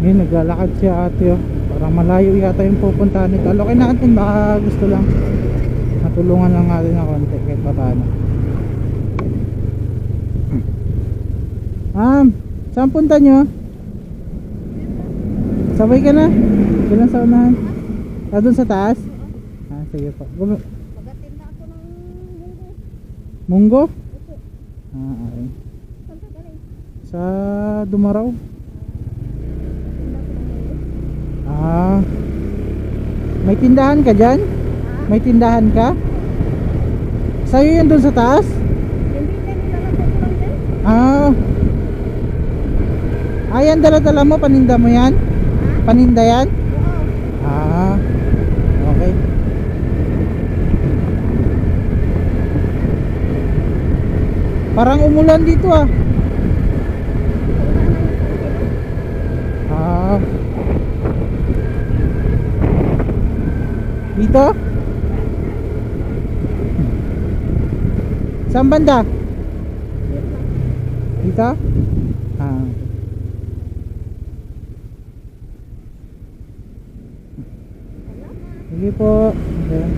Yun, naglalakad si ate oh. Parang malayo yata yung pupuntahan nito. Alokin natin, baka gusto lang matulungan lang natin ng konti kahit pa paano. Saan punta nyo? Sabay ka na? Bilang sa unahan? Doon sa taas? Sige po. Magatinda ako ng munggo. Munggo? Opo. Okay. Saan ka galing? Sa Dumaraw. Tinda ko ng munggo. May tindahan ka dyan? May tindahan ka? Sa'yo yun doon sa taas? Hindi na nilalagay ko lang din. Ayan, dala-dala mo, paninda mo yan? Paninda yan? Oo. Okay. Parang umulan dito ah. Dito? Saan banda? Dito? Sige po. Okay.